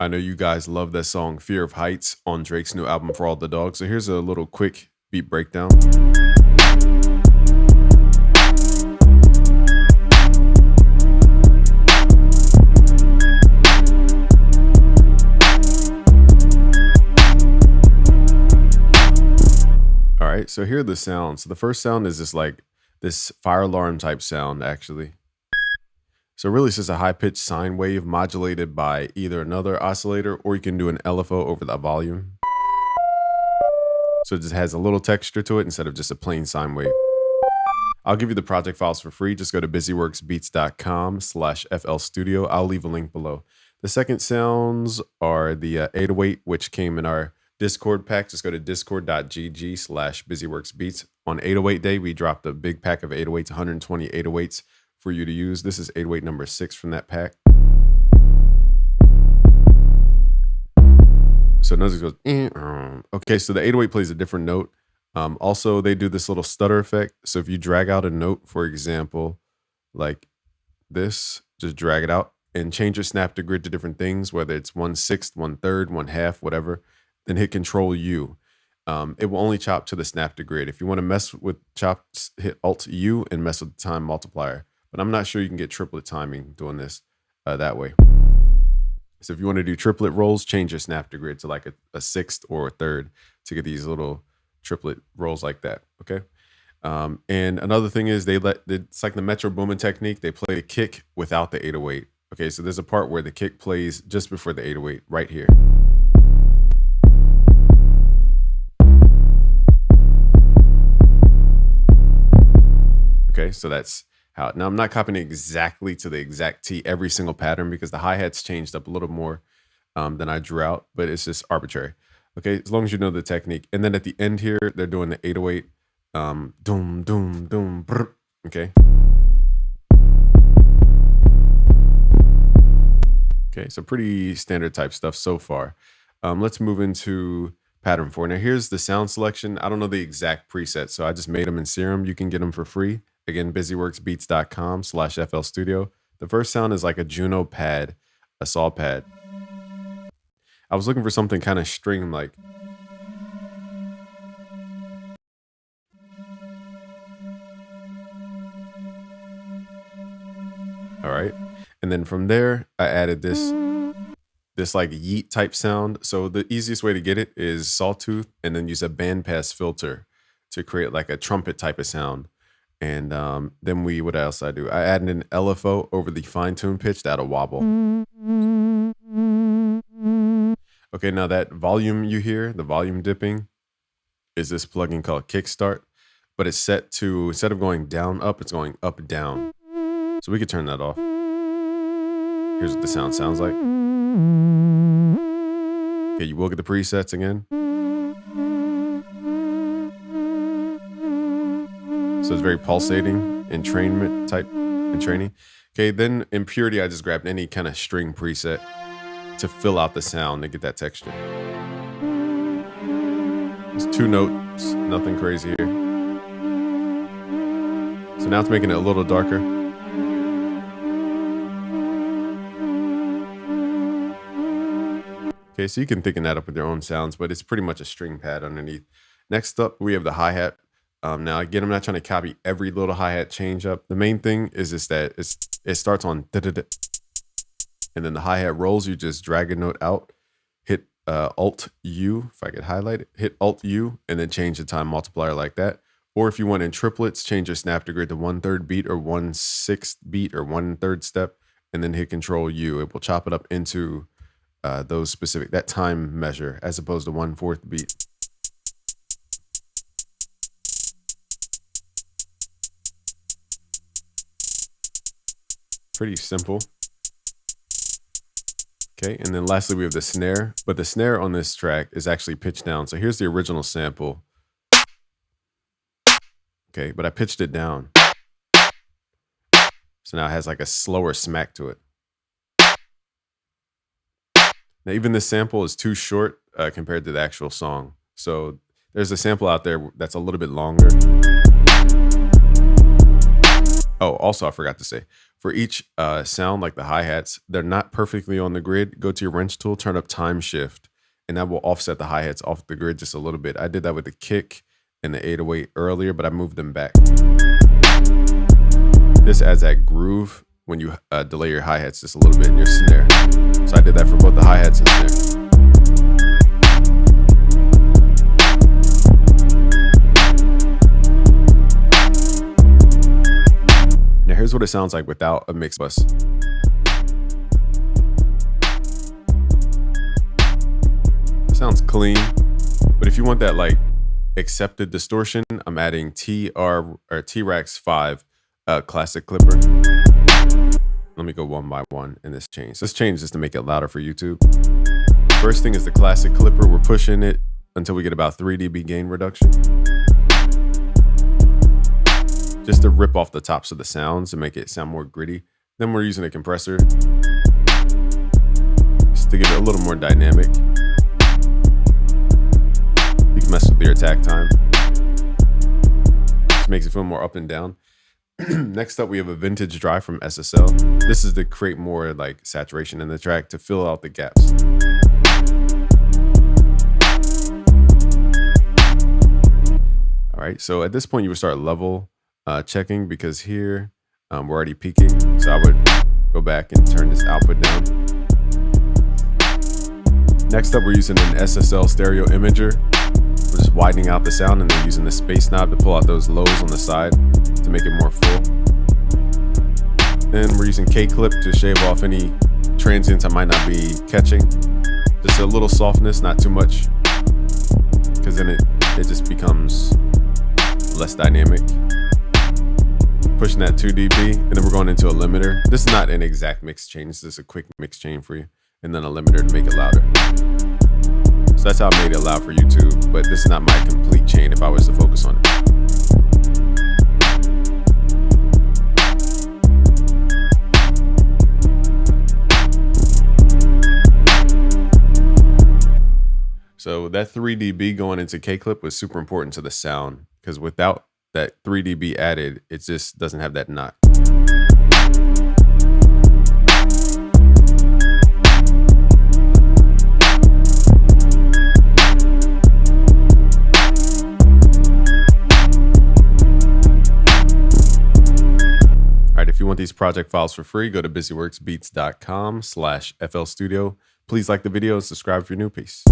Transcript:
I know you guys love that song Fear of Heights on Drake's new album For All the Dogs. So here's a little quick beat breakdown. All right, so here are the sounds. So the first sound is this fire alarm type sound, actually. So really it's just a high-pitched sine wave modulated by either another oscillator, or you can do an LFO over the volume. So it just has a little texture to it instead of just a plain sine wave. I'll give you the project files for free. Just go to busyworksbeats.com/FL Studio. I'll leave a link below. The second sounds are the 808, which came in our Discord pack. Just go to discord.gg/busyworksbeats. On 808 day, we dropped a big pack of 808s, 120 808s for you to use. This is 808 number 6 from that pack. So notice it goes, okay, so the 808 plays a different note. Also, they do this little stutter effect. So if you drag out a note, for example, like this, just drag it out and change your snap to grid to different things, whether it's 1/6, 1/3, 1/2, whatever, then hit Control U. It will only chop to the snap to grid. If you want to mess with chops, hit Alt U and mess with the time multiplier. But I'm not sure you can get triplet timing doing this that way. So if you want to do triplet rolls, change your snap to grid to like a sixth or a third to get these little triplet rolls like that. Okay. And another thing is it's like the Metro Boomin technique. They play the kick without the 808. Okay. So there's a part where the kick plays just before the 808 right here. Okay. So that's how. Now I'm not copying it exactly to the exact T every single pattern because the hi-hats changed up a little more than I drew out, but it's just arbitrary. Okay, as long as you know the technique. And then at the end here, they're doing the 808, doom, doom, doom, brr, okay? Okay, so pretty standard type stuff so far. Let's move into pattern 4. Now here's the sound selection. I don't know the exact preset, so I just made them in Serum. You can get them for free. Again, busyworksbeats.com/FL Studio. The first sound is like a Juno pad, a saw pad. I was looking for something kind of string-like. All right. And then from there, I added this like yeet type sound. So the easiest way to get it is sawtooth and then use a bandpass filter to create like a trumpet type of sound. And then what else I do? I added an LFO over the fine-tuned pitch that'll wobble. Okay, now that volume you hear, the volume dipping, is this plugin called Kickstart, but it's set to, instead of going down, up, it's going up, down. So we could turn that off. Here's what the sound sounds like. Okay, you will get the presets again. So it's very pulsating, entrainment type entraining. Okay, then in Purity, I just grabbed any kind of string preset to fill out the sound to get that texture. It's 2 notes, nothing crazy here. So now it's making it a little darker. Okay, so you can thicken that up with your own sounds, but it's pretty much a string pad underneath. Next up, we have the hi-hat. Now, again, I'm not trying to copy every little hi-hat change up. The main thing is that it starts on da-da-da. And then the hi-hat rolls, you just drag a note out, hit Alt-U, if I could highlight it, hit Alt-U, and then change the time multiplier like that. Or if you want in triplets, change your snap to grid to 1/3 beat or 1/6 beat or 1/3 step, and then hit Control-U. It will chop it up into those specific, that time measure, as opposed to 1/4 beat. Pretty simple. Okay, and then lastly, we have the snare, but the snare on this track is actually pitched down. So here's the original sample. Okay, but I pitched it down. So now it has like a slower smack to it. Now, even this sample is too short compared to the actual song. So there's a sample out there that's a little bit longer. Oh, also, I forgot to say, for each sound, like the hi-hats, they're not perfectly on the grid. Go to your wrench tool, turn up time shift, and that will offset the hi-hats off the grid just a little bit. I did that with the kick and the 808 earlier, but I moved them back. This adds that groove when you delay your hi-hats just a little bit in your snare. So I did that for both the hi-hats and snare. Now here's what it sounds like without a mix bus. Sounds clean, but if you want that like accepted distortion, I'm adding T-Rax 5 classic clipper. Let me go one by one in this change. This change is to make it louder for YouTube. First thing is the classic clipper. We're pushing it until we get about 3 dB gain reduction. Just to rip off the tops of the sounds and make it sound more gritty. Then we're using a compressor just to give it a little more dynamic. You can mess with your attack time. Just makes it feel more up and down. Next up, we have a vintage dry from SSL. This is to create more like saturation in the track to fill out the gaps. All right, so at this point, you would start level checking because here we're already peaking. So I would go back and turn this output down. Next up, we're using an SSL stereo imager. We're just widening out the sound and then using the space knob to pull out those lows on the side to make it more full. Then we're using K-clip to shave off any transients I might not be catching. Just a little softness, not too much, because then it just becomes less dynamic. Pushing that 2 dB, and then we're going into a limiter. This is not an exact mix change, this is a quick mix change for you. And then a limiter to make it louder. So that's how I made it loud for YouTube, but this is not my complete chain if I was to focus on it. So that 3 dB going into K-clip was super important to the sound, because without that 3 dB added, it just doesn't have that knot. If you want these project files for free, go to busyworksbeats.com/FL Studio. Please like the video and subscribe if you're new. Peace.